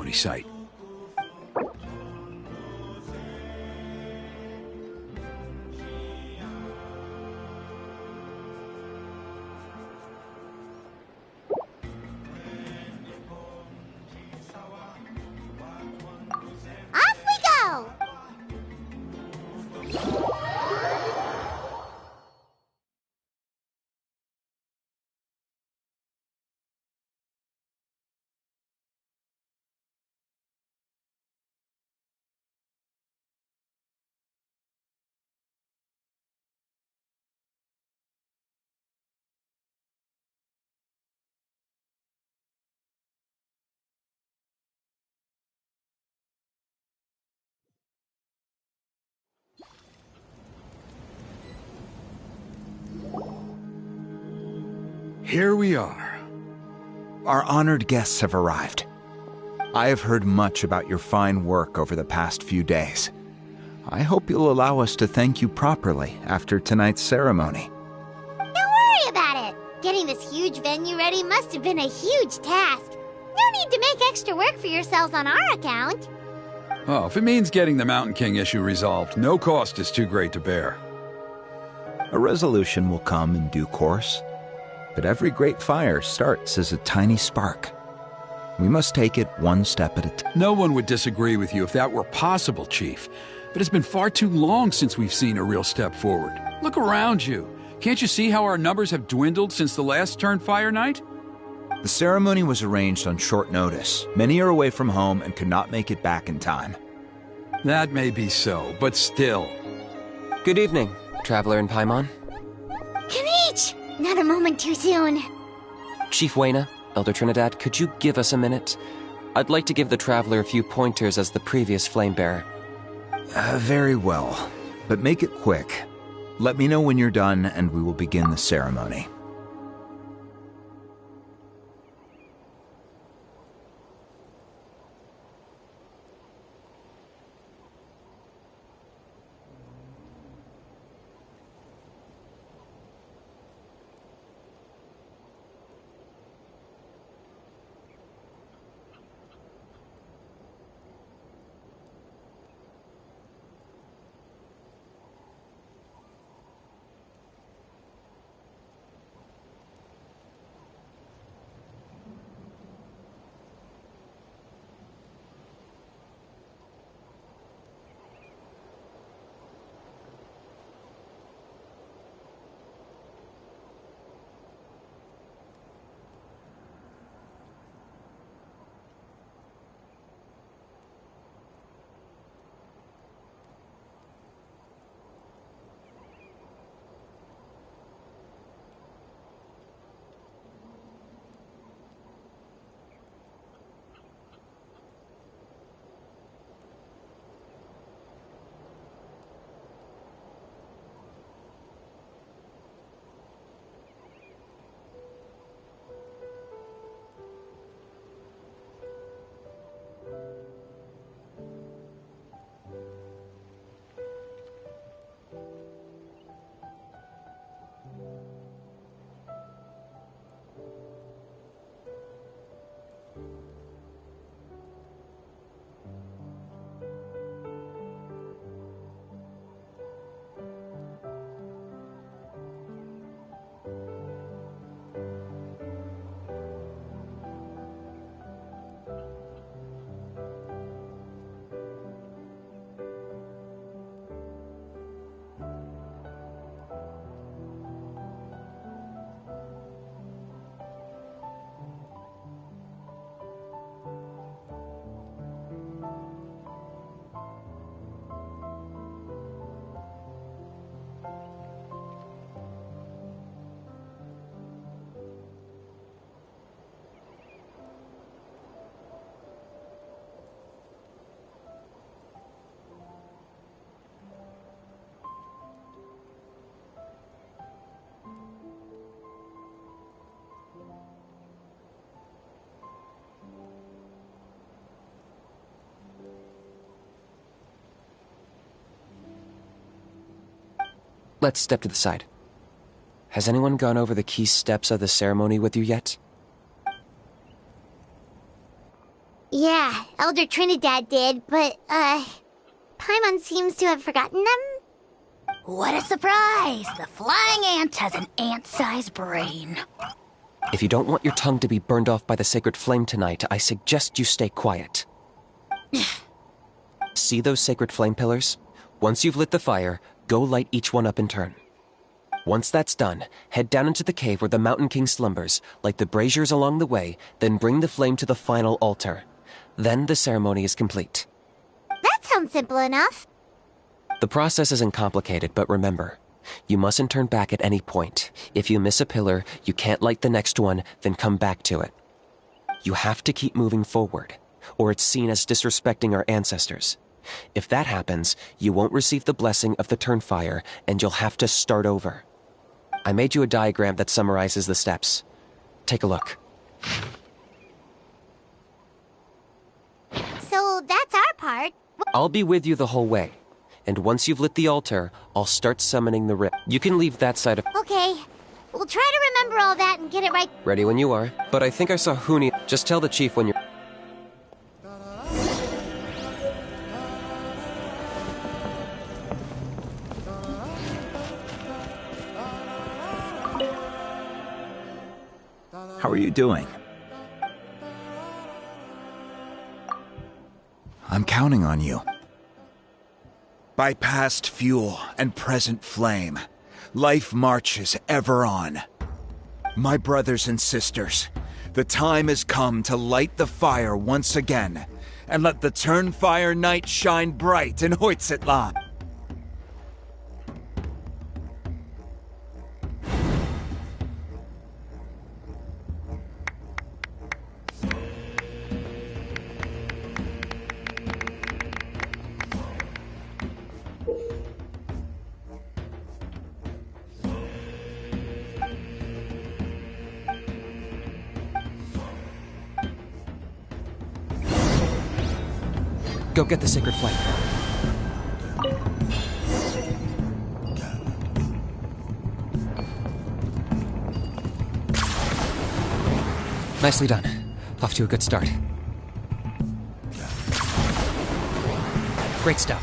ceremony site. Off we go! Here we are. Our honored guests have arrived. I have heard much about your fine work over the past few days. I hope you'll allow us to thank you properly after tonight's ceremony. Don't worry about it. Getting this huge venue ready must have been a huge task. No need to make extra work for yourselves on our account. Oh, if it means getting the Mountain King issue resolved, no cost is too great to bear. A resolution will come in due course, but every great fire starts as a tiny spark. We must take it one step at a time. No one would disagree with you if that were possible, Chief. But it's been far too long since we've seen a real step forward. Look around you. Can't you see how our numbers have dwindled since the last Turn Fire night? The ceremony was arranged on short notice. Many are away from home and could not make it back in time. That may be so, but still. Good evening, Traveler in Paimon. Kinich! Not a moment too soon. Chief Wayna, Elder Trinidad, could you give us a minute? I'd like to give the Traveler a few pointers as the previous Flamebearer. Very well, but make it quick. Let me know when you're done and we will begin the ceremony. Let's step to the side. Has anyone gone over the key steps of the ceremony with you yet? Yeah, Elder Trinidad did, but, Paimon seems to have forgotten them? What a surprise! The flying ant has an ant-sized brain. If you don't want your tongue to be burned off by the sacred flame tonight, I suggest you stay quiet. See those sacred flame pillars? Once you've lit the fire, go light each one up in turn. Once that's done, head down into the cave where the Mountain King slumbers, light the braziers along the way, then bring the flame to the final altar. Then the ceremony is complete. That sounds simple enough. The process isn't complicated, but remember, you mustn't turn back at any point. If you miss a pillar, you can't light the next one, then come back to it. You have to keep moving forward, or it's seen as disrespecting our ancestors. If that happens, you won't receive the blessing of the Turnfire, and you'll have to start over. I made you a diagram that summarizes the steps. Take a look. So that's our part. I'll be with you the whole way. And once you've lit the altar, I'll start summoning the rip. You can leave that side of... Okay, we'll try to remember all that and get it right. Ready when you are. But I think I saw Huni. Just tell the chief when you're... How are you doing? I'm counting on you. By past fuel and present flame, life marches ever on. My brothers and sisters, the time has come to light the fire once again, and let the Turnfire night shine bright in Hoytzitlan. Go get the sacred flame. Nicely done. Off to a good start. Great stuff.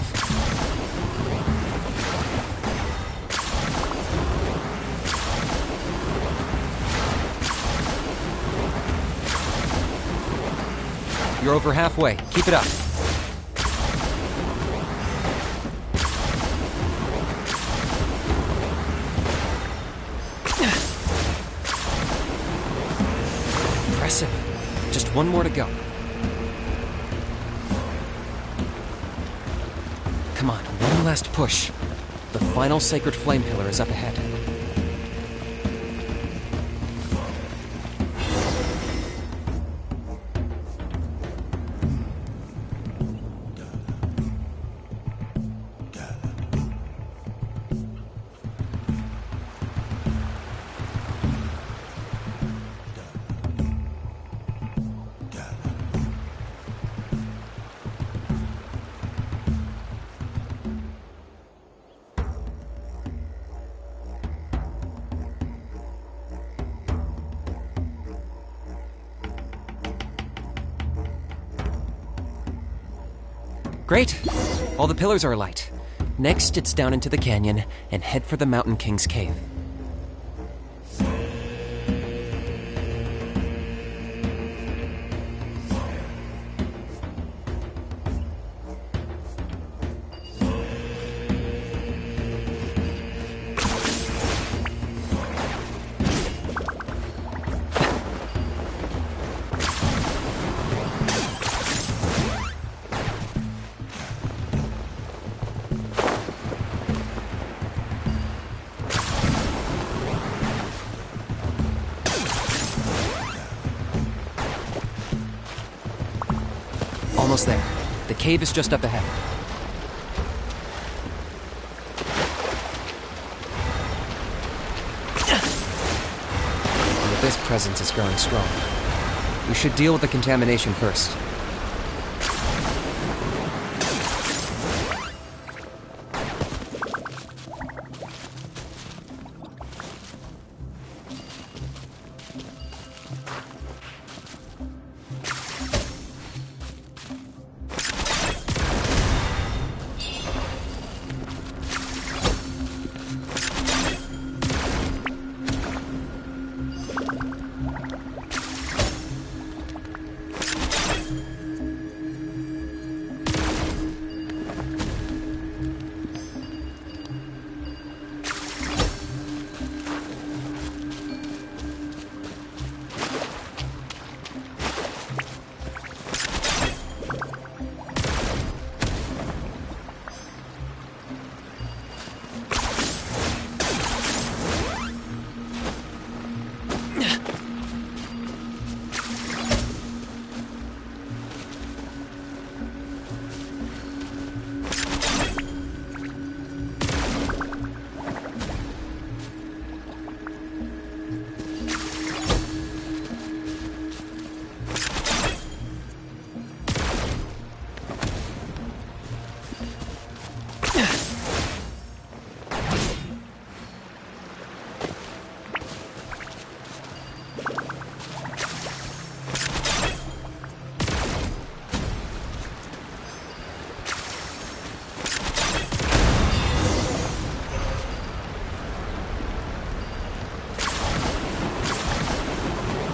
You're over halfway. Keep it up. Just one more to go. Come on, one last push. The final sacred flame pillar is up ahead. Great. All the pillars are alight. Next, it's down into the canyon and head for the Mountain King's cave. Almost there. The cave is just up ahead. And this presence is growing strong. We should deal with the contamination first.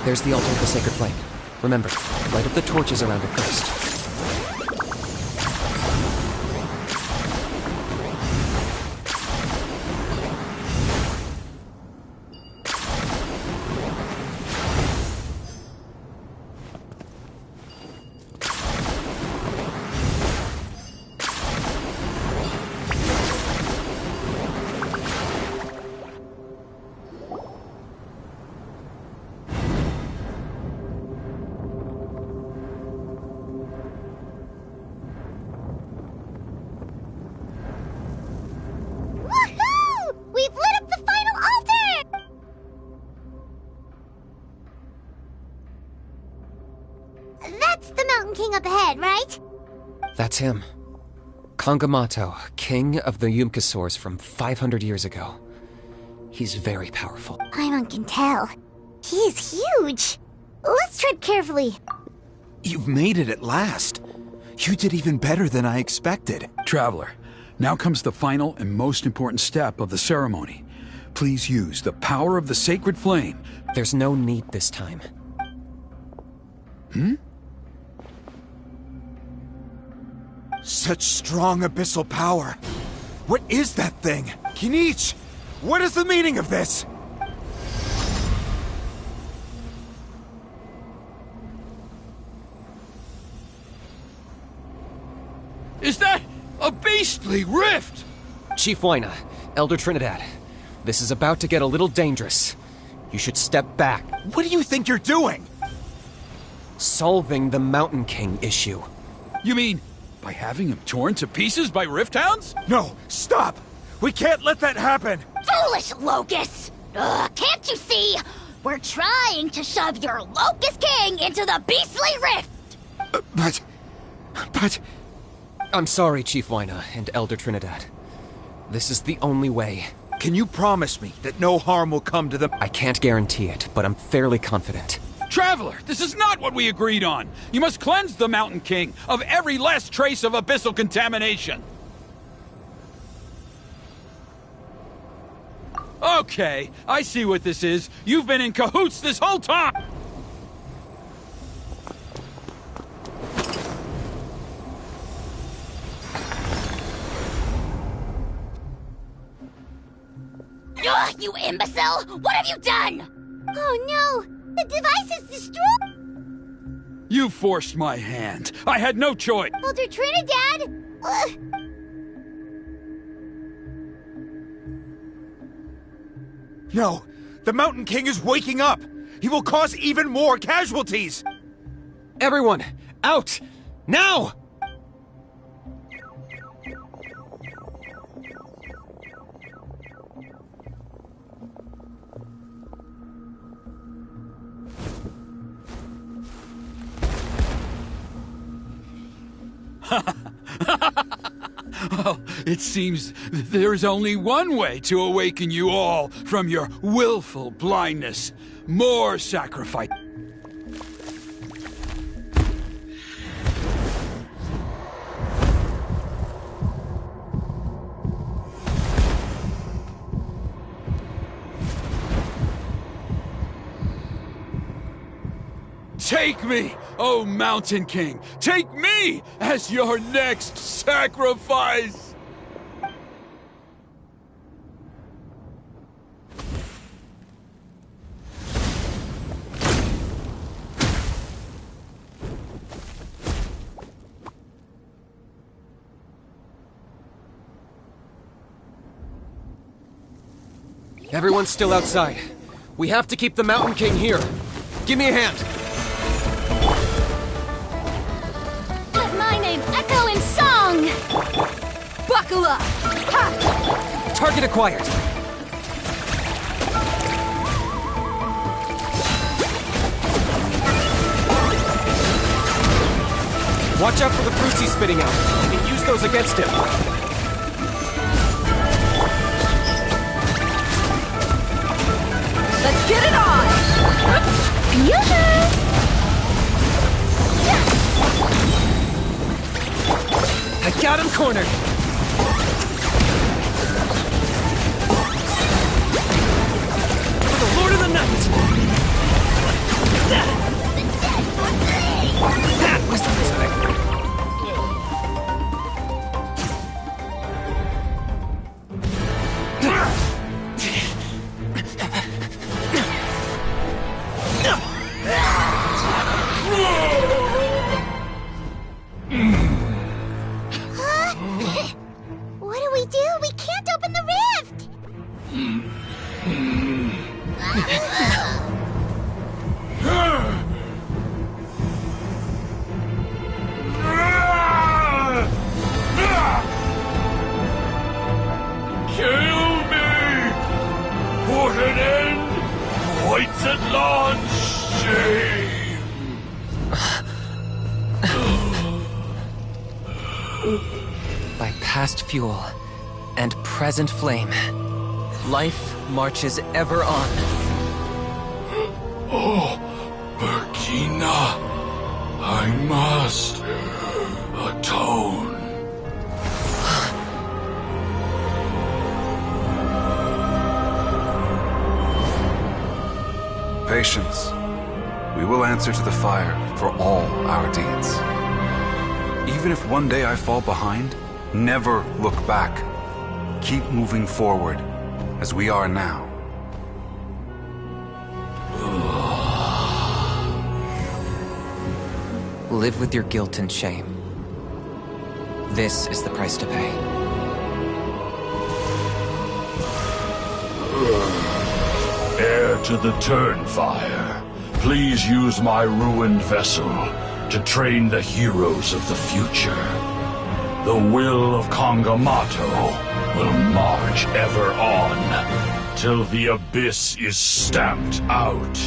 There's the altar of the sacred flame. Remember, light up the torches around it first. That's the Mountain King up ahead, right? That's him. Kangamato, king of the Yumkasaurs from 500 years ago. He's very powerful. Paimon can tell. He's huge. Let's tread carefully. You've made it at last. You did even better than I expected. Traveler, now comes the final and most important step of the ceremony. Please use the power of the sacred flame. There's no need this time. Such strong abyssal power. What is that thing? Kinich! What is the meaning of this? Is that a beastly rift? Chief Wyna, Elder Trinidad, this is about to get a little dangerous. You should step back. What do you think you're doing? Solving the Mountain King issue. You mean by having him torn to pieces by rift hounds? No, stop! We can't let that happen! Foolish Locust! Can't you see? We're trying to shove your Locust King into the beastly rift! But... I'm sorry, Chief Wyna and Elder Trinidad. This is the only way. Can you promise me that no harm will come to them? I can't guarantee it, but I'm fairly confident. Traveler, this is not what we agreed on. You must cleanse the Mountain King of every last trace of abyssal contamination. Okay, I see what this is. You've been in cahoots this whole time! Ugh, you imbecile! What have you done? Oh no! The device is destroyed! You forced my hand. I had no choice. Elder Trinidad! No! The Mountain King is waking up! He will cause even more casualties! Everyone, out! Now! Well, it seems there's only one way to awaken you all from your willful blindness. More sacrifice. Take me, O Mountain King! Take me as your next sacrifice! Everyone's still outside. We have to keep the Mountain King here. Give me a hand. Let my name echo in song! Buckle up! Ha! Target acquired. Watch out for the fruits he's spitting out. You can use those against him. Let's get it on! I got him cornered. For the Lord of the Night! That was unexpected. What do we do? We can't open the rift! Kill me! Put an end to White Zedlon's shame! By past fuel and present flame, life marches ever on. Oh, Burkina, I must atone. Patience. We will answer to the fire for all our deeds. Even if one day I fall behind, never look back. Keep moving forward, as we are now. Live with your guilt and shame. This is the price to pay. Heir to the Turnfire, please use my ruined vessel to train the heroes of the future. The will of Kangamato will march ever on, till the abyss is stamped out.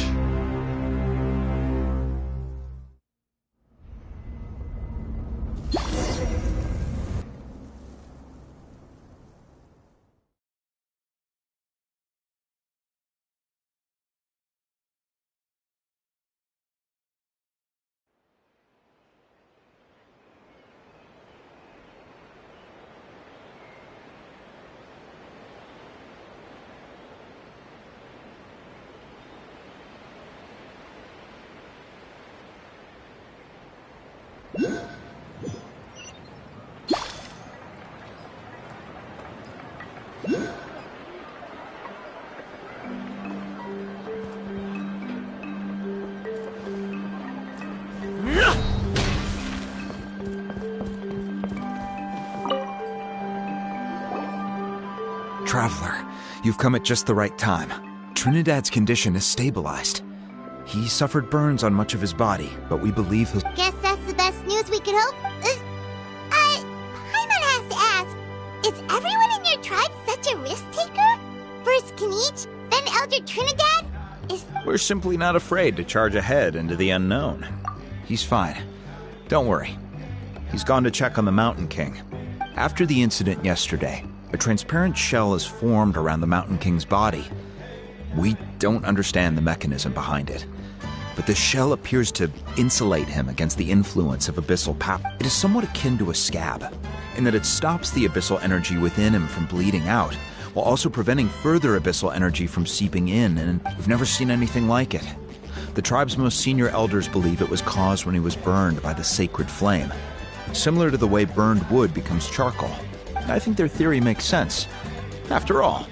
Traveler, you've come at just the right time. Trinidad's condition is stabilized. He suffered burns on much of his body, but we believe he'll... Guess that's the best news we could hope. Paimon has to ask, is everyone in your tribe such a risk-taker? First Kinich, then Elder Trinidad? We're simply not afraid to charge ahead into the unknown. He's fine. Don't worry. He's gone to check on the Mountain King. After the incident yesterday, a transparent shell is formed around the Mountain King's body. We don't understand the mechanism behind it, but the shell appears to insulate him against the influence of abyssal power. It is somewhat akin to a scab, in that it stops the abyssal energy within him from bleeding out, while also preventing further abyssal energy from seeping in, and we've never seen anything like it. The tribe's most senior elders believe it was caused when he was burned by the sacred flame, similar to the way burned wood becomes charcoal. I think their theory makes sense. After all,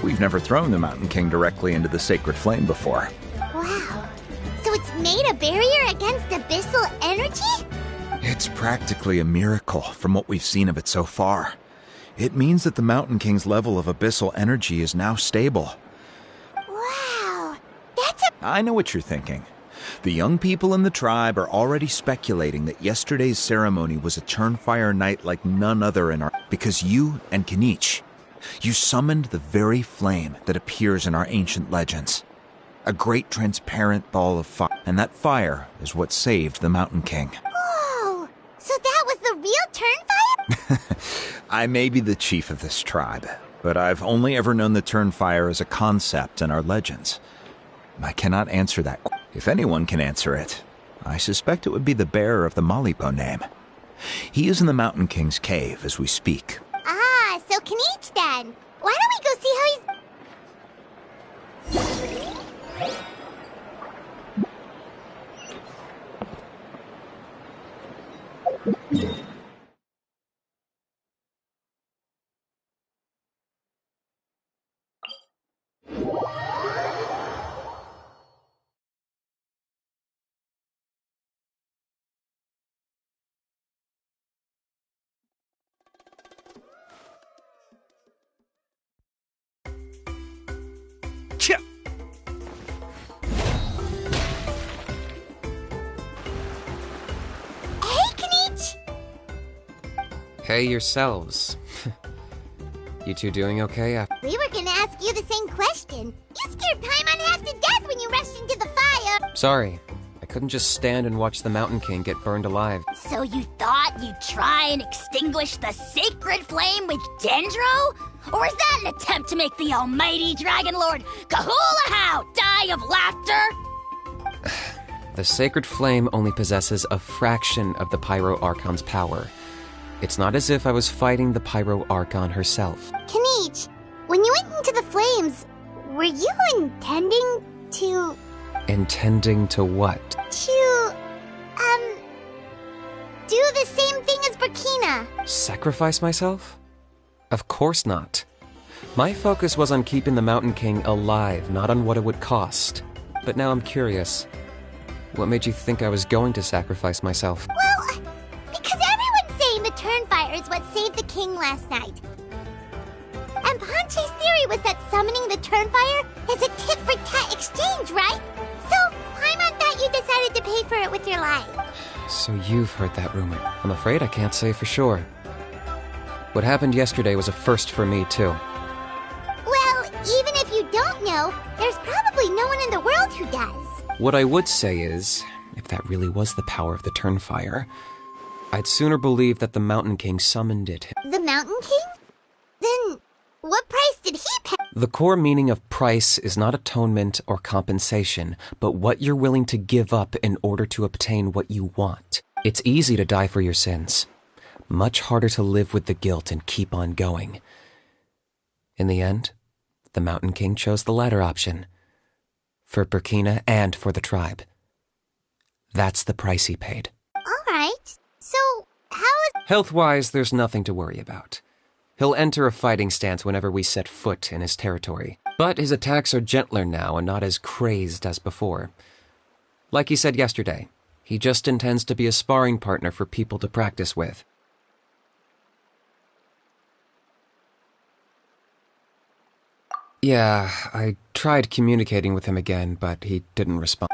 we've never thrown the Mountain King directly into the sacred flame before. Wow. So it's made a barrier against abyssal energy? It's practically a miracle from what we've seen of it so far. It means that the Mountain King's level of abyssal energy is now stable. Wow. That's a... I know what you're thinking. The young people in the tribe are already speculating that yesterday's ceremony was a Turnfire night like none other in our... Because you and Kinich, you summoned the very flame that appears in our ancient legends. A great transparent ball of fire. And that fire is what saved the Mountain King. Whoa. So that was the real Turnfire? I may be the chief of this tribe, but I've only ever known the Turnfire as a concept in our legends. I cannot answer that. If anyone can answer it, I suspect it would be the bearer of the Malipo name. He is in the Mountain King's cave as we speak. Ah, so Kinich then. Why don't we go see how he's... Hey yourselves. You two doing okay? We were gonna ask you the same question. You scared Paimon half to death when you rushed into the fire. Sorry. I couldn't just stand and watch the Mountain King get burned alive. So you thought you'd try and extinguish the sacred flame with Dendro? Or is that an attempt to make the almighty Dragon Lord Kahulahow die of laughter? The sacred flame only possesses a fraction of the Pyro Archon's power. It's not as if I was fighting the Pyro Archon herself. Kinich, when you went into the flames, were you intending to... Intending to what? To, do the same thing as Burkina? Sacrifice myself? Of course not. My focus was on keeping the Mountain King alive, not on what it would cost. But now I'm curious. What made you think I was going to sacrifice myself? Well, because everyone's saying the Turnfire is what saved the king last night. And Ponche's theory was that summoning the Turnfire is a tit-for-tat exchange, right? So, Paimon thought you decided to pay for it with your life. So you've heard that rumor. I'm afraid I can't say for sure. What happened yesterday was a first for me, too. Well, even if you don't know, there's probably no one in the world who does. What I would say is, if that really was the power of the Turnfire, I'd sooner believe that the Mountain King summoned it. The Mountain King? Then, what price did he pay? The core meaning of price is not atonement or compensation, but what you're willing to give up in order to obtain what you want. It's easy to die for your sins. Much harder to live with the guilt and keep on going. In the end, the Mountain King chose the latter option. For Burkina and for the tribe. That's the price he paid. Alright, so how is... Health-wise, there's nothing to worry about. He'll enter a fighting stance whenever we set foot in his territory. But his attacks are gentler now and not as crazed as before. Like he said yesterday, he just intends to be a sparring partner for people to practice with. Yeah, I tried communicating with him again, but he didn't respond.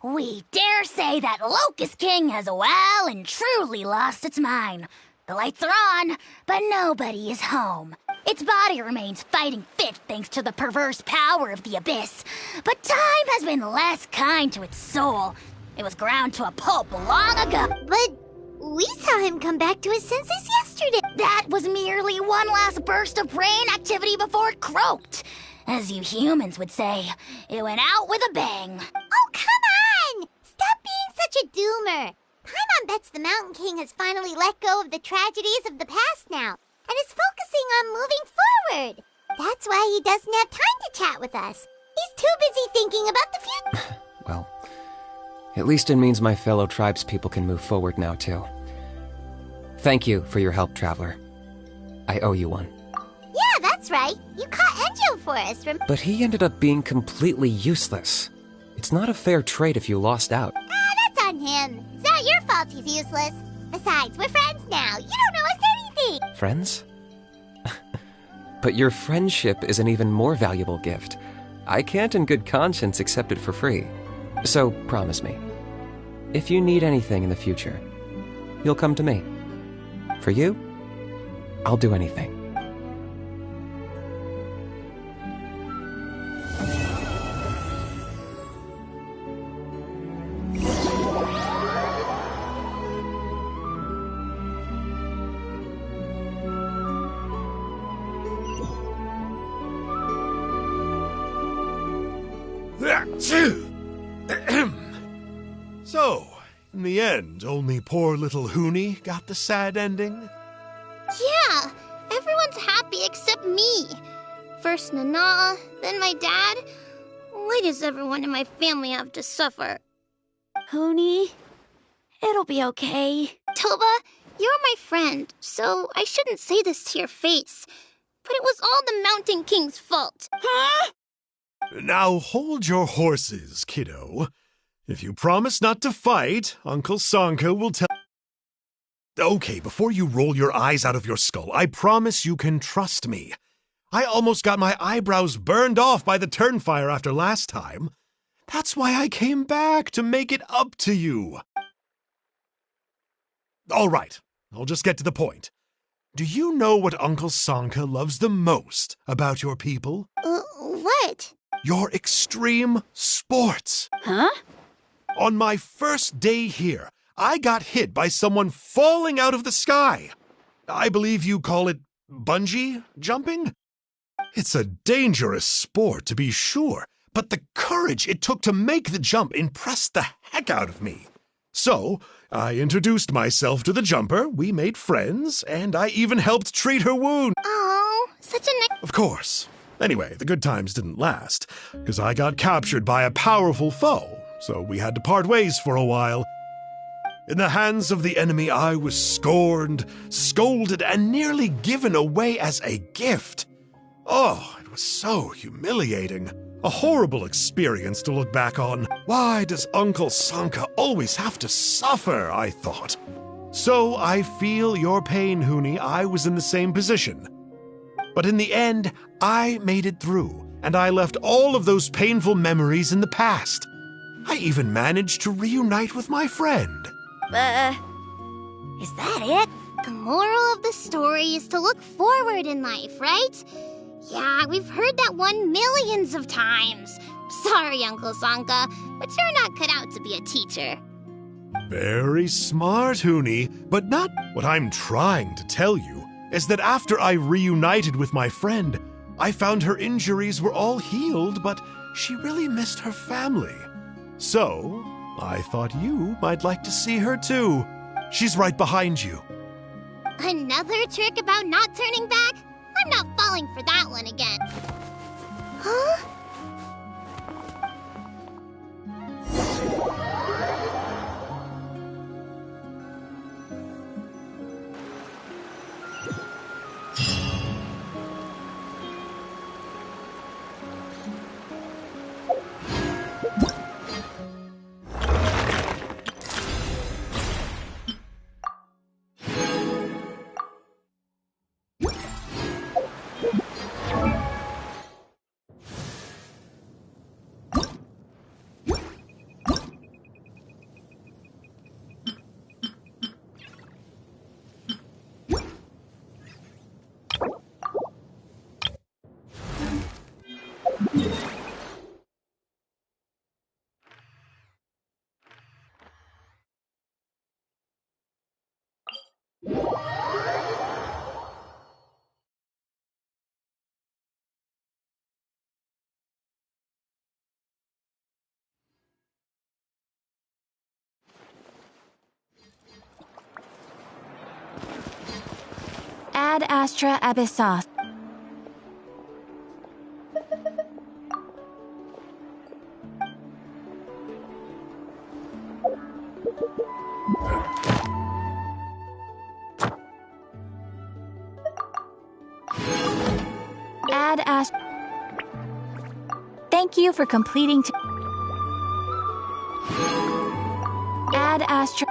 We dare say that Locust King has well and truly lost its mind. The lights are on, but nobody is home. Its body remains fighting fit thanks to the perverse power of the Abyss. But time has been less kind to its soul. It was ground to a pulp long ago. But we saw him come back to his senses yesterday. That was merely one last burst of brain activity before it croaked. As you humans would say, it went out with a bang. Oh, come on! Stop being such a doomer. Paimon bets the Mountain King has finally let go of the tragedies of the past now, and is focusing on moving forward. That's why he doesn't have time to chat with us. He's too busy thinking about the future. Well, at least it means my fellow tribespeople can move forward now, too. Thank you for your help, Traveler. I owe you one. Yeah, that's right. You caught Enjo for us, But he ended up being completely useless. It's not a fair trade if you lost out. That's on him. It's not your fault he's useless. Besides, we're friends now. You don't know us anything. Friends? But your friendship is an even more valuable gift. I can't in good conscience accept it for free. So promise me, if you need anything in the future, you'll come to me. For you, I'll do anything. So, in the end, only poor little Hoonie got the sad ending? Yeah, everyone's happy except me. First Nana, then my dad. Why does everyone in my family have to suffer? Hoonie, it'll be okay. Toba, you're my friend, so I shouldn't say this to your face. But it was all the Mountain King's fault. Huh? Now hold your horses, kiddo. If you promise not to fight, Uncle Sanka will tell... Okay, before you roll your eyes out of your skull, I promise you can trust me. I almost got my eyebrows burned off by the Turnfire after last time. That's why I came back, to make it up to you. All right, I'll just get to the point. Do you know what Uncle Sanka loves the most about your people? What? Your extreme sports. Huh? On my first day here, I got hit by someone falling out of the sky. I believe you call it bungee jumping? It's a dangerous sport, to be sure, but the courage it took to make the jump impressed the heck out of me. So, I introduced myself to the jumper, we made friends, and I even helped treat her wound. Oh, such a nice... Of course. Anyway, the good times didn't last, because I got captured by a powerful foe, so we had to part ways for a while. In the hands of the enemy, I was scorned, scolded, and nearly given away as a gift. Oh, it was so humiliating. A horrible experience to look back on. Why does Uncle Sanka always have to suffer, I thought. So I feel your pain, Huni. I was in the same position. But in the end, I made it through, and I left all of those painful memories in the past. I even managed to reunite with my friend. Is that it? The moral of the story is to look forward in life, right? Yeah, we've heard that one millions of times. Sorry, Uncle Sanka, but you're not cut out to be a teacher. Very smart, Huni, but not what I'm trying to tell you is that after I reunited with my friend, I found her injuries were all healed, but she really missed her family. So, I thought you might like to see her too. She's right behind you. Another trick about not turning back? I'm not falling for that one again. Huh? Ad Astra Abyssos. Ad Astra. Thank you for completing. Ad Astra.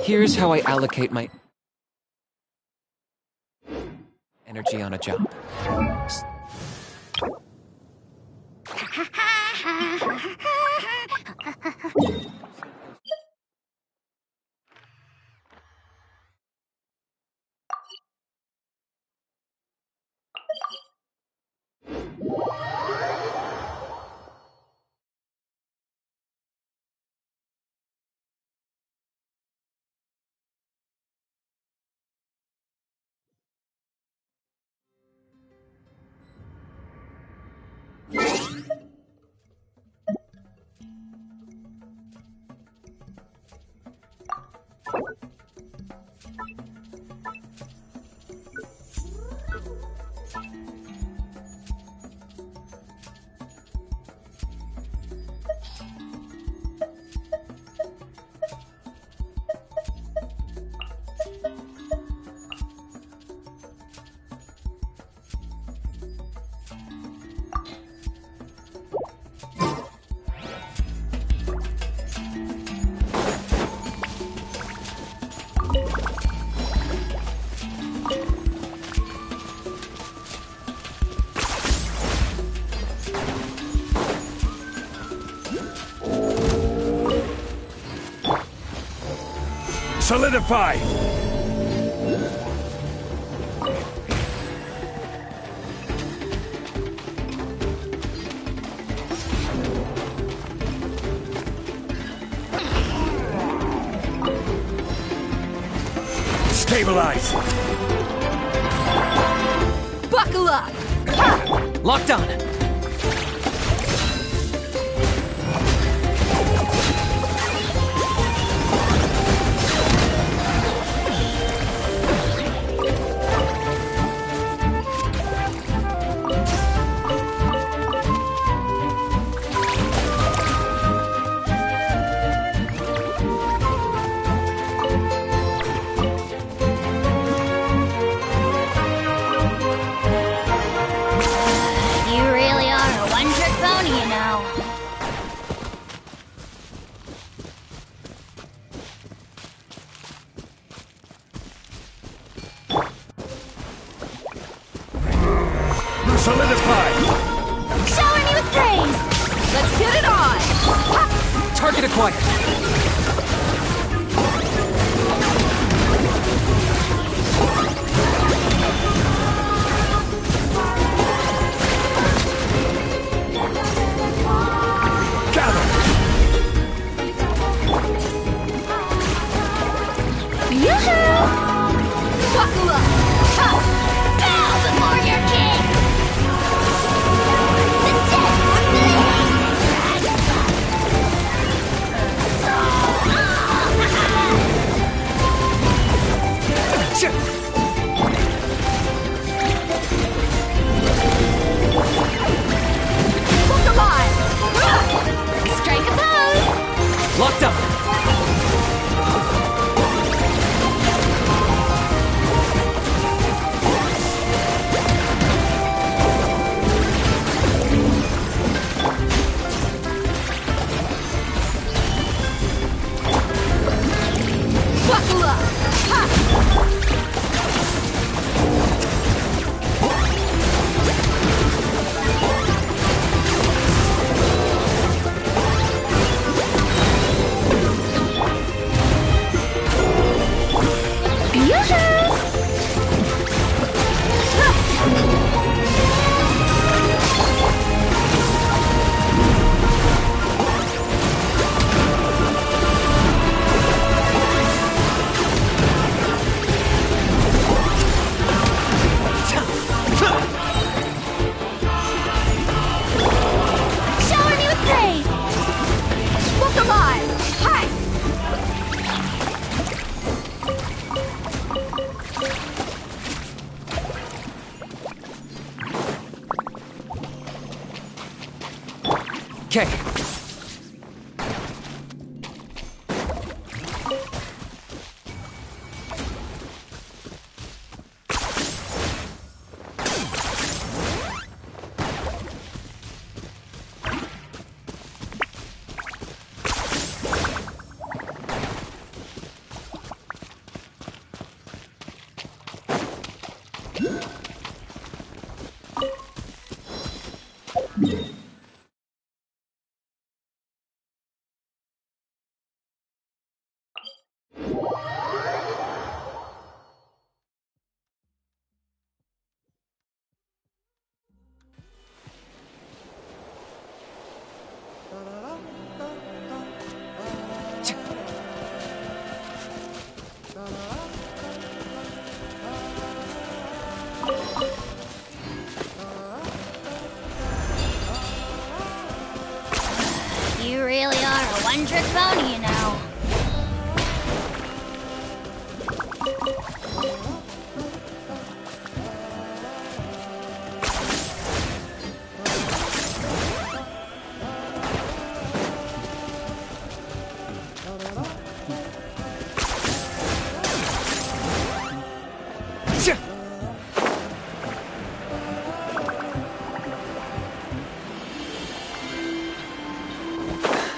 Here's how I allocate my energy on a job. Solidify! Stabilize! Buckle up! Locked on! You really are a one-trick pony, you know. Solidify! Shower me with praise! Let's get it on! Target acquired! Yoo-hoo! Buckle up! Ha! Bow before your king! The dead are bleeding! Look alive! Strike a pose! Locked up! Buckle up! Ha! Yoo-hoo! Shower me with praise! Look alive! Hi! Okay. You really are a one-trick pony, you know.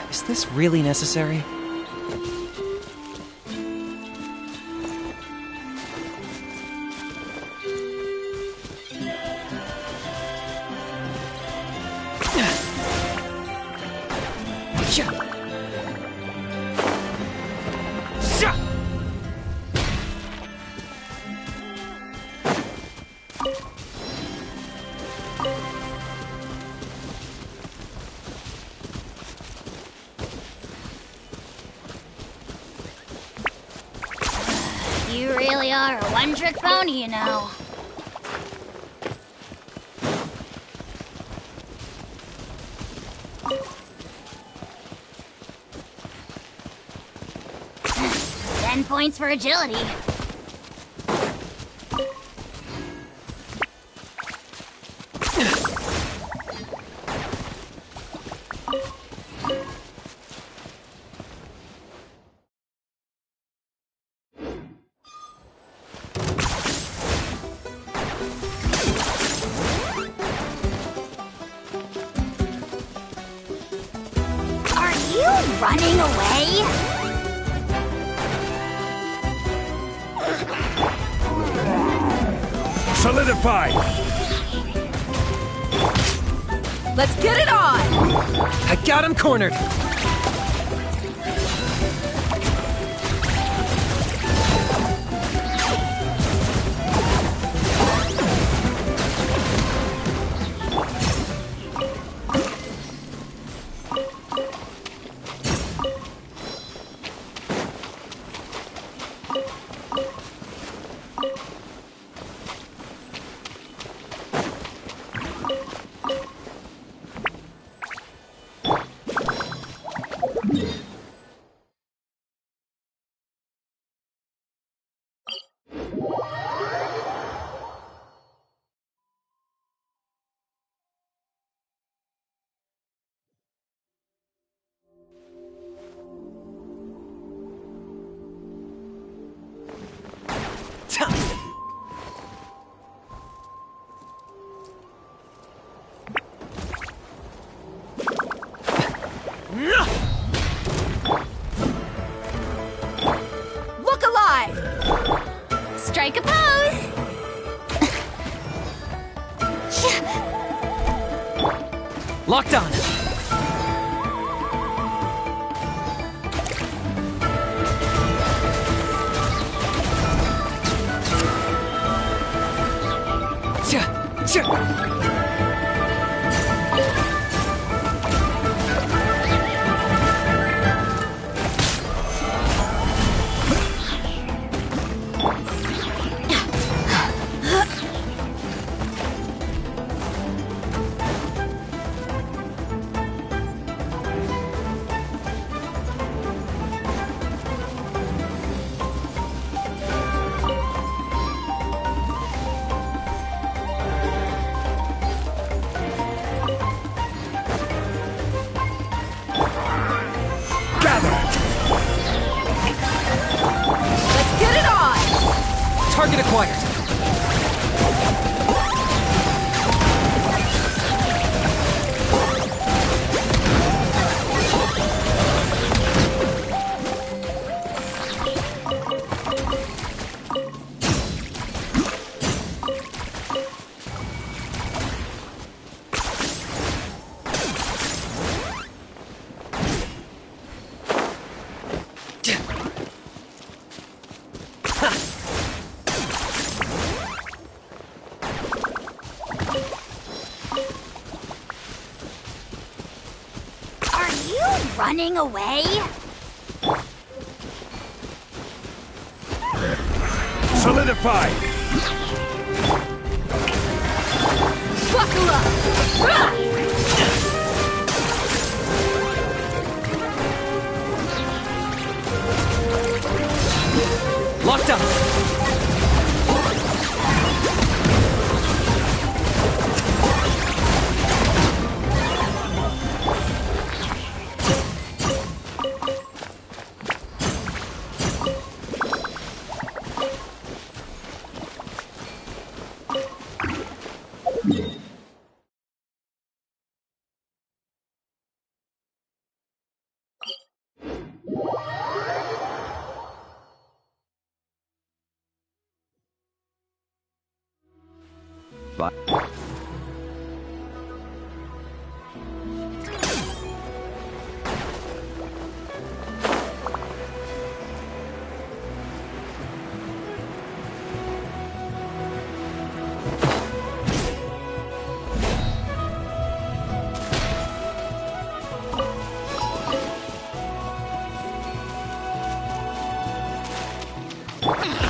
Is this really necessary? You really are a one-trick pony, you know. Ten points for agility. Running away? Solidify! Let's get it on! I got him cornered! Look alive! Strike a pose! Locked on! Let's get it on! Target acquired! running away? Solidify! Buckle up! Rah! Locked up! But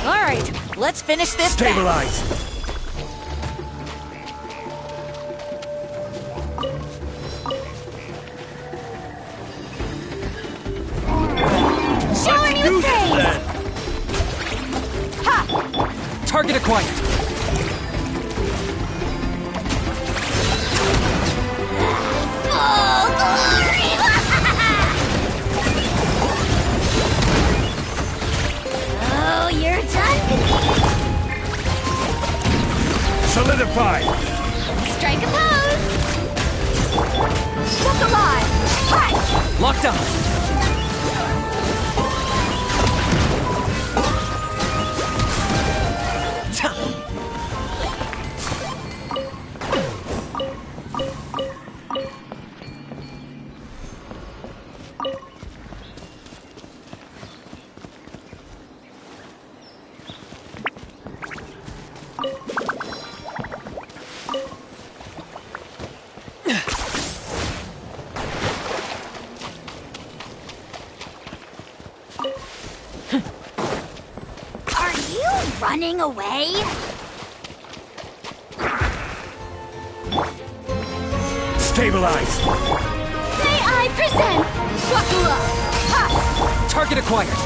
All right, let's finish this. Stabilize! Shower me with praise. Target acquired! Oh, glory! Oh, you're done, Kinich. Solidify! Strike a pose. Look alive! Hi! Locked up! Are you running away? Stabilize! May I present? Buckle up! Ha! Target acquired!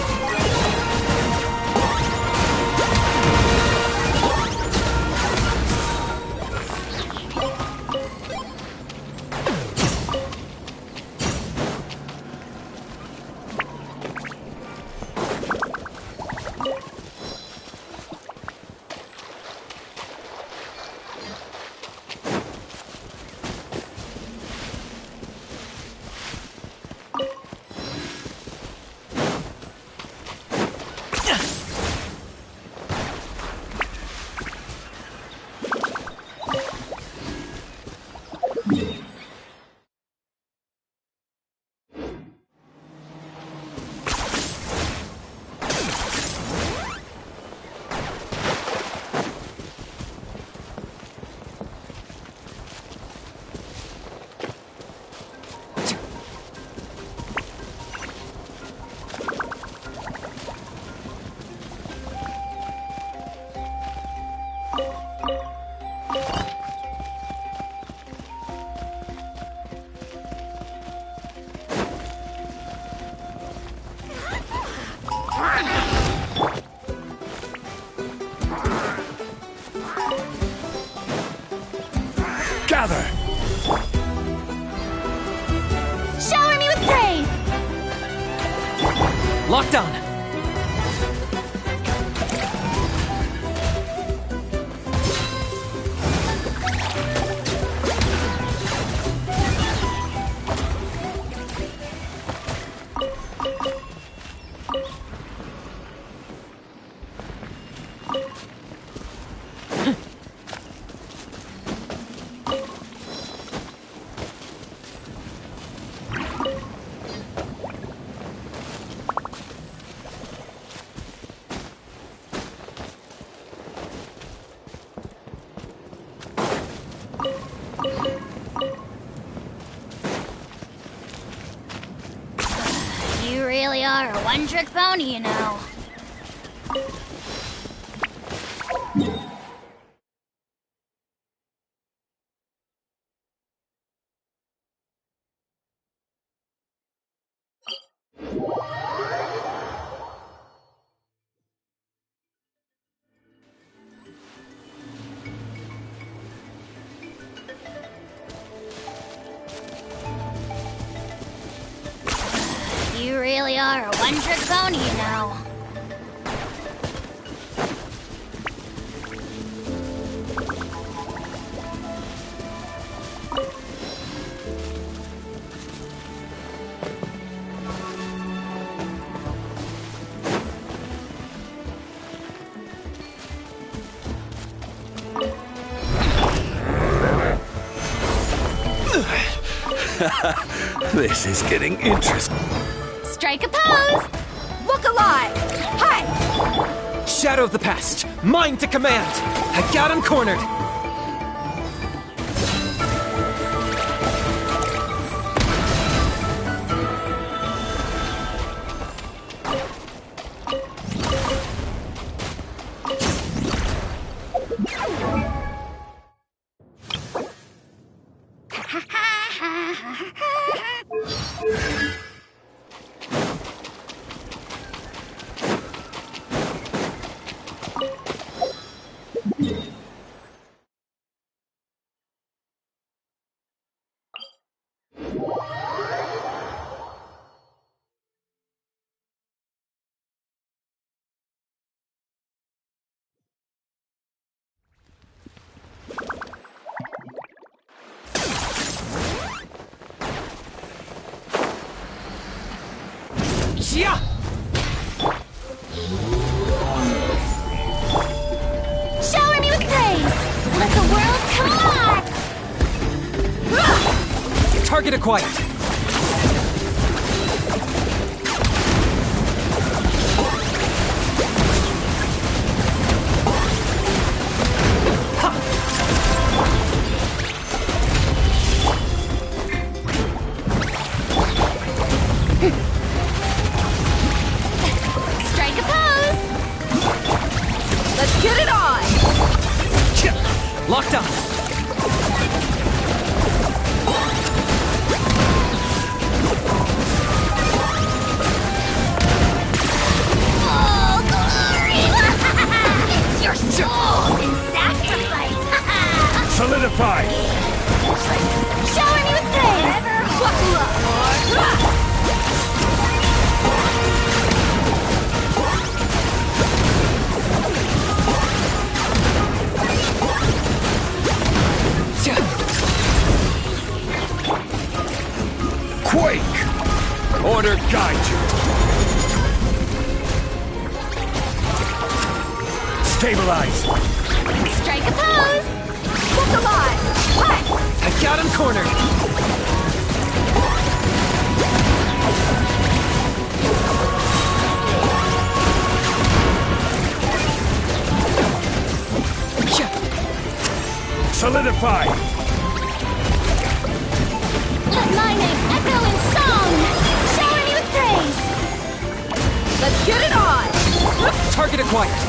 Gather! Shower me with praise. Locked on! really are a one-trick pony, you know. You really are a one-trick pony, you know. This is getting interesting. Strike a pose! Look alive! Hi! Shadow of the past, mine to command. I got him cornered. Yeah! Shower me with praise! Let the world come alive! Target acquired. Strike a pose! Let's get it on! Locked on. Oh, glory! Your soul in sacrifice! Solidify! Shower me with praise! Buckle up! Quake! Order guide you! Stabilize! Strike a pose! Look alive! Hi! I got him cornered. Solidify! Let my name echo in song! Shower me with praise! Let's get it on! Target acquired.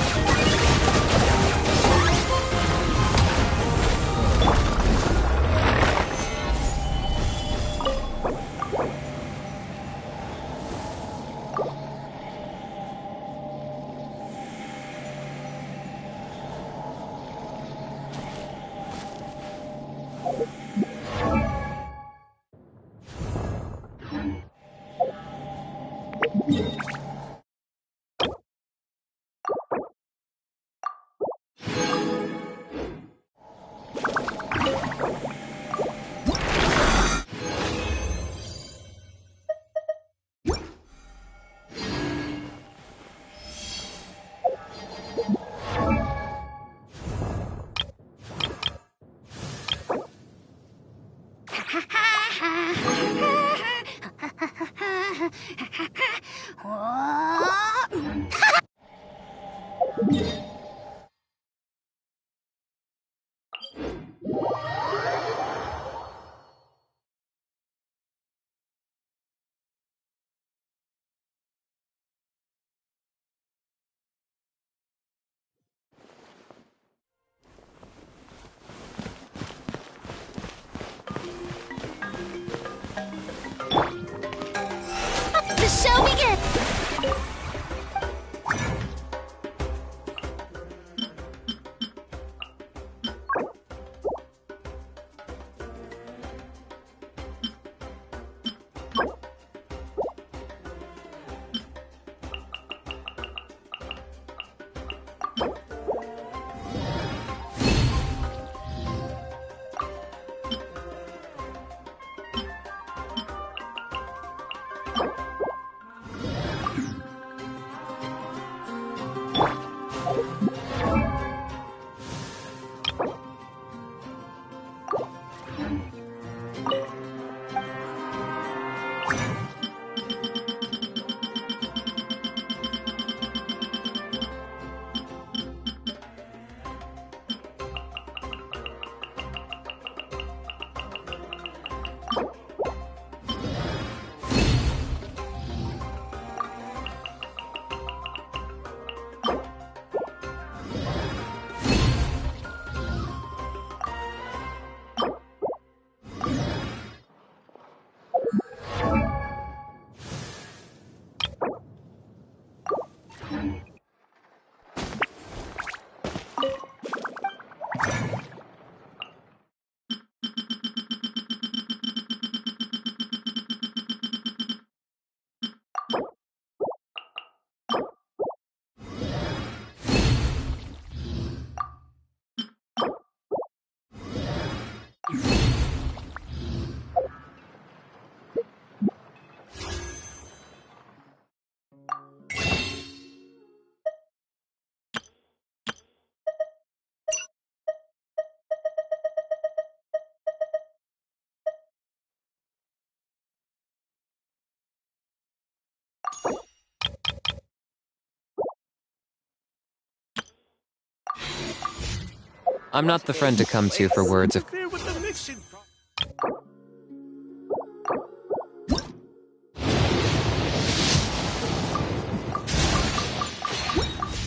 I'm not the friend to come to for words of...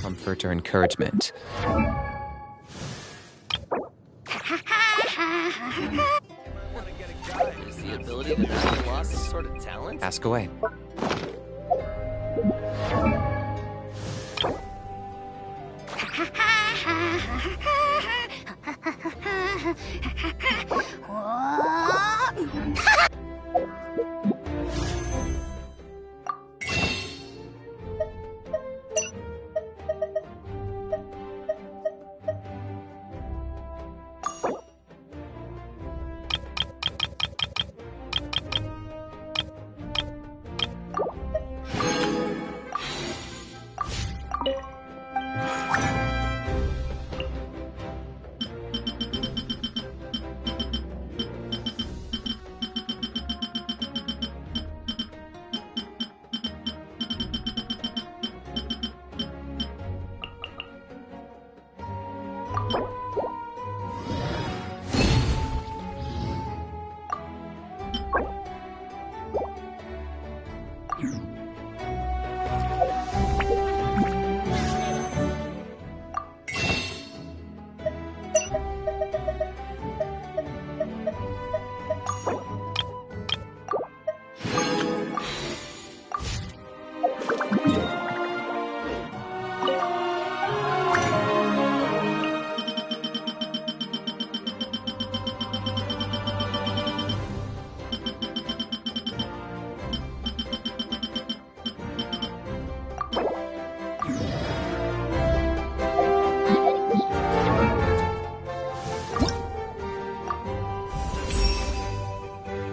comfort or encouragement. Is the ability to not lost some sort of talent? Ask away.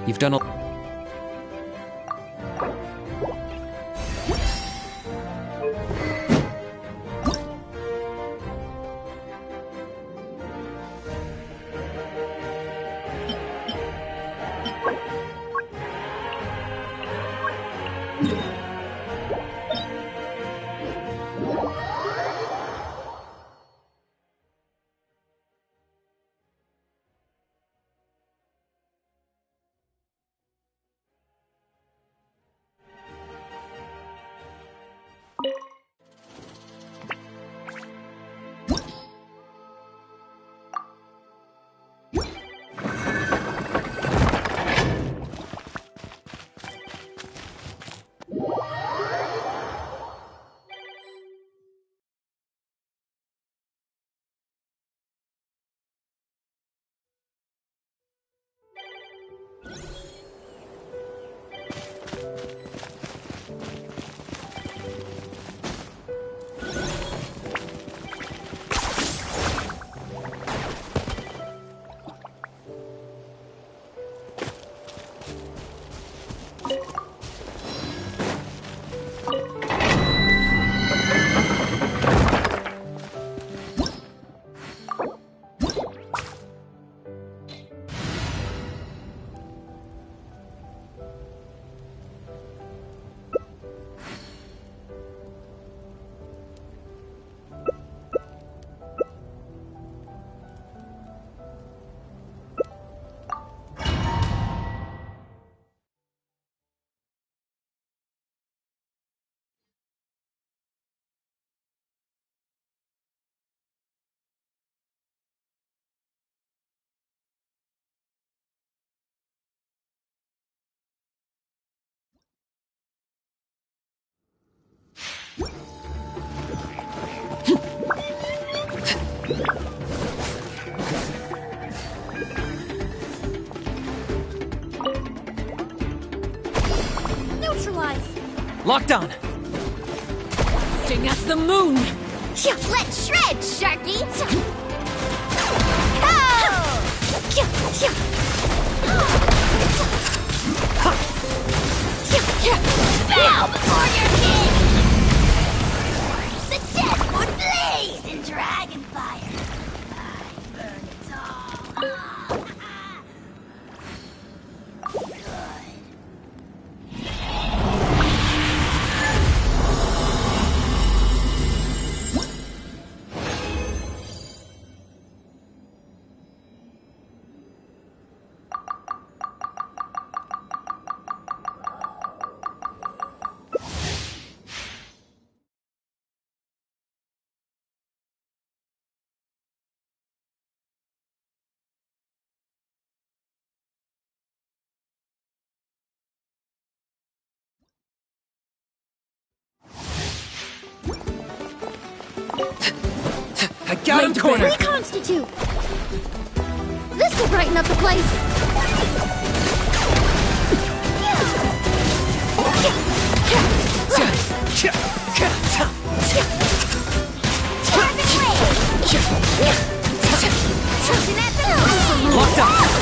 You've done a... Lockdown! Sting as the moon! Let's shred, Sharky! Bow before your king! The dead would blaze in dragon fire! I burn it all! I got him cornered! Reconstitute! This'll brighten up the place! Locked up!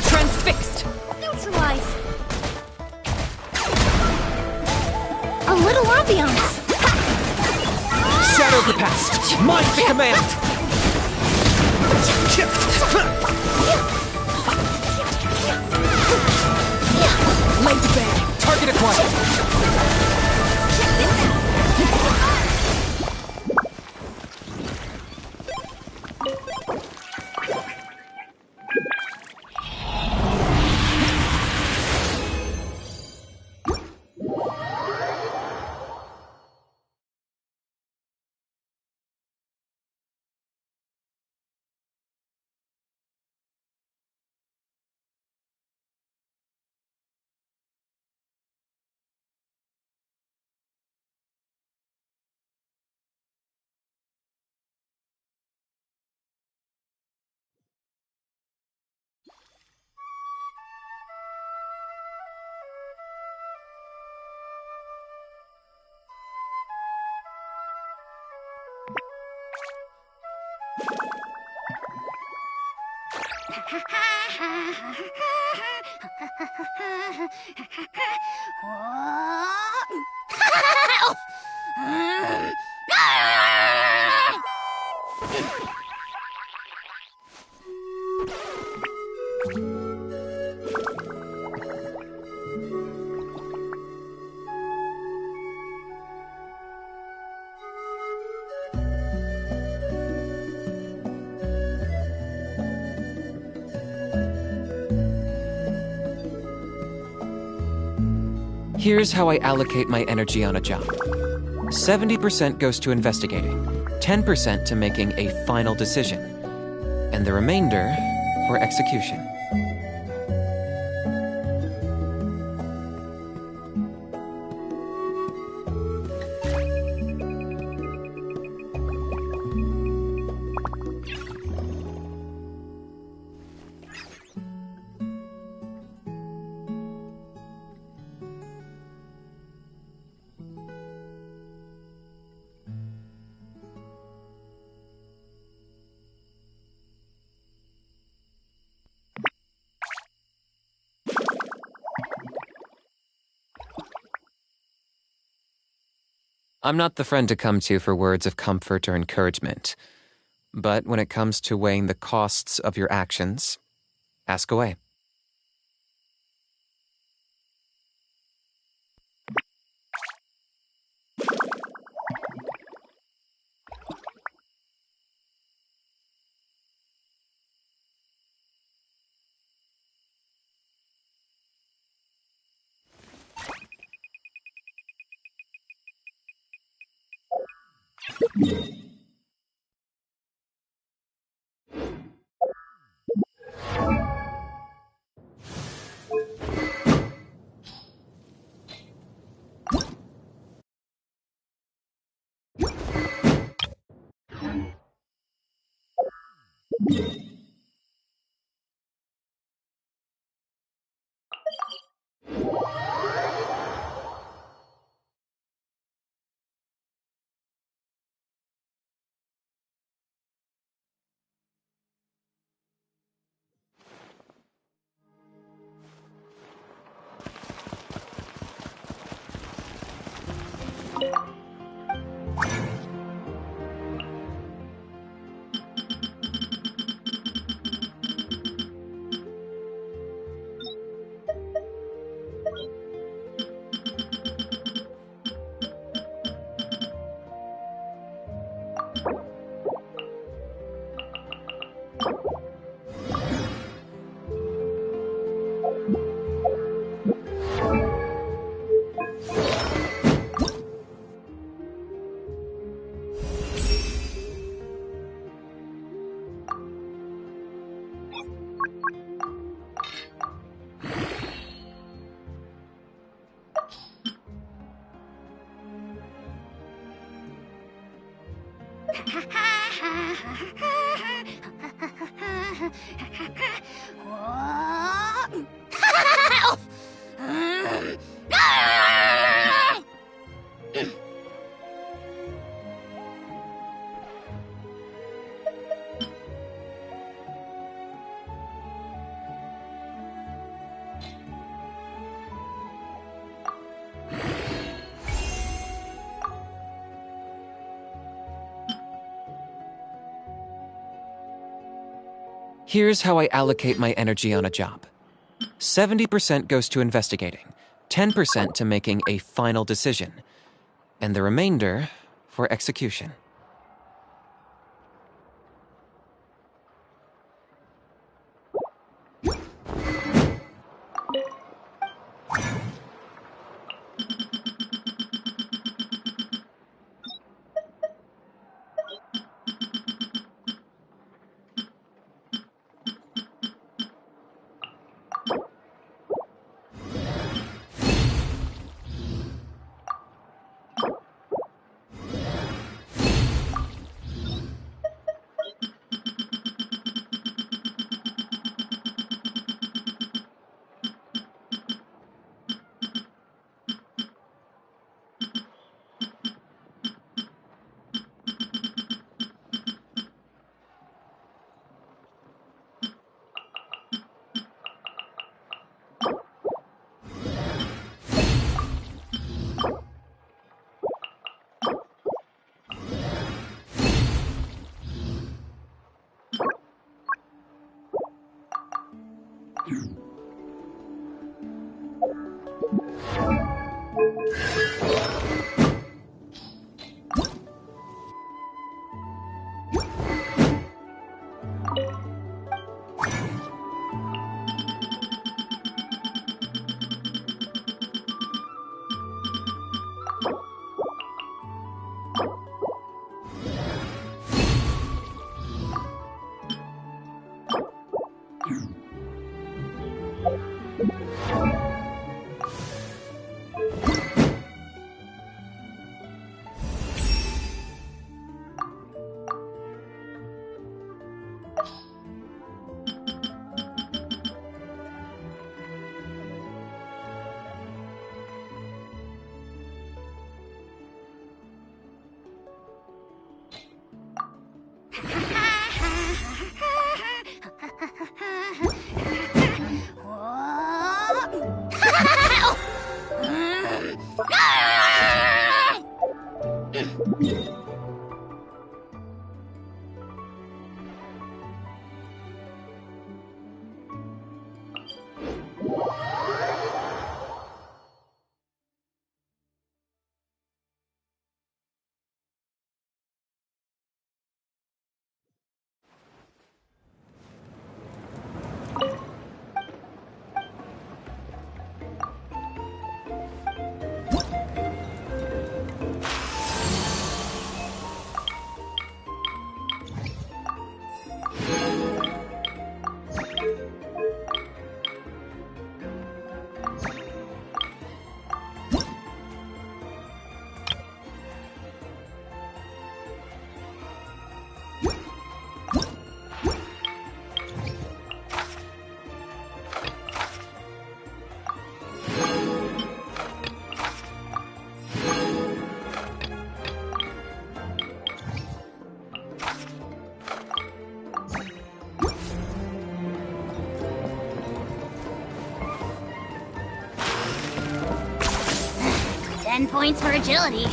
Transfixed! Neutralize! A little ambiance! Shadow the past! Mine the command! Laid to bed! Target acquired! Here's how I allocate my energy on a job. 70% goes to investigating, 10% to making a final decision, and the remainder for execution. I'm not the friend to come to for words of comfort or encouragement. But when it comes to weighing the costs of your actions, ask away. Here's how I allocate my energy on a job. 70% goes to investigating, 10% to making a final decision, and the remainder for execution. Points for agility.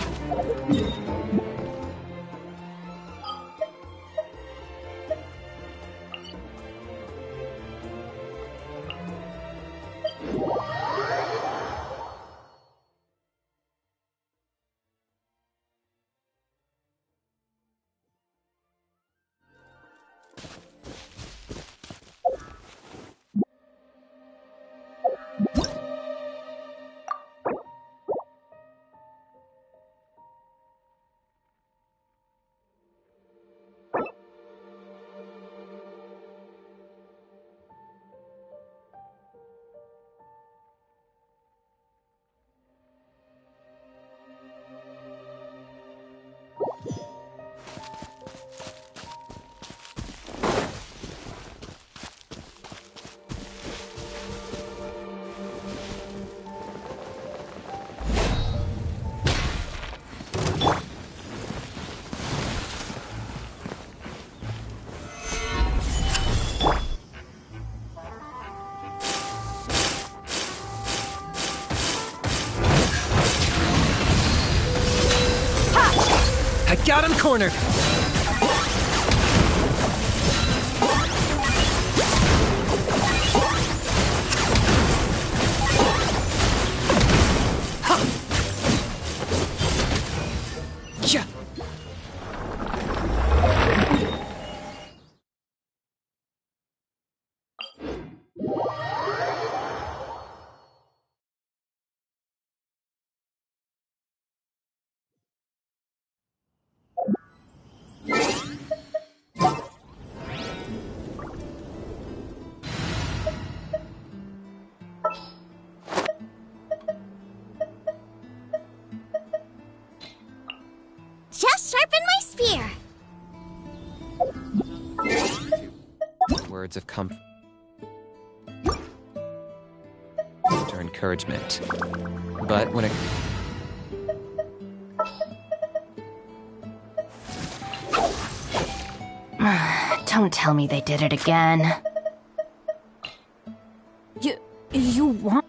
Got him cornered! Yeah. Just sharpen my spear. Words of comfort or encouragement. But when it... Don't tell me they did it again. You want...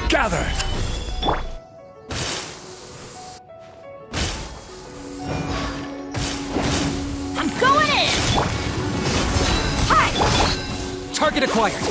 Gather! I'm going in! Hi! Target acquired!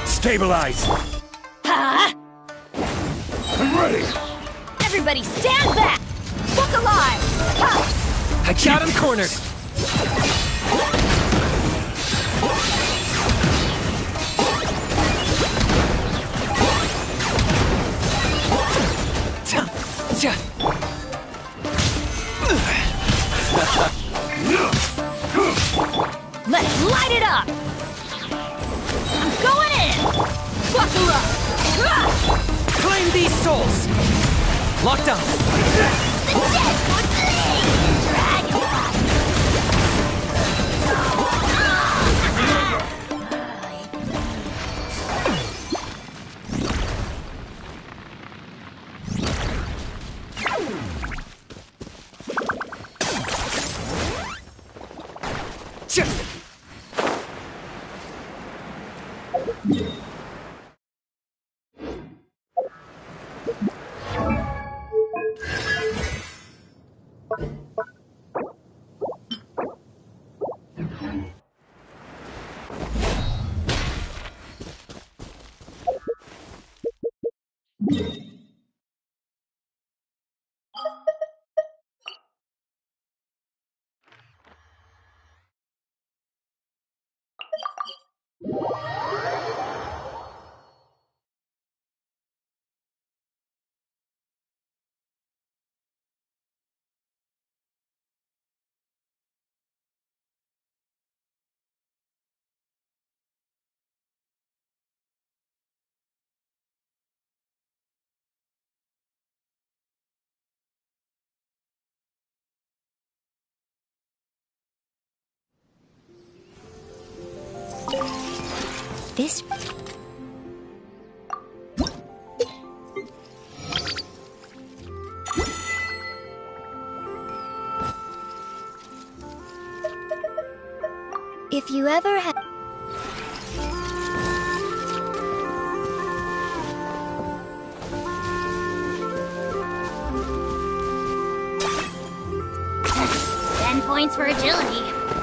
Stabilize! Huh? I'm ready! Everybody stand back! Look alive! Ha! I got him cornered! Let's light it up! I'm going in! Buckle up! Claim these souls! Locked on! The dead would bleed! Dragonfly! This If you ever have... Points for agility.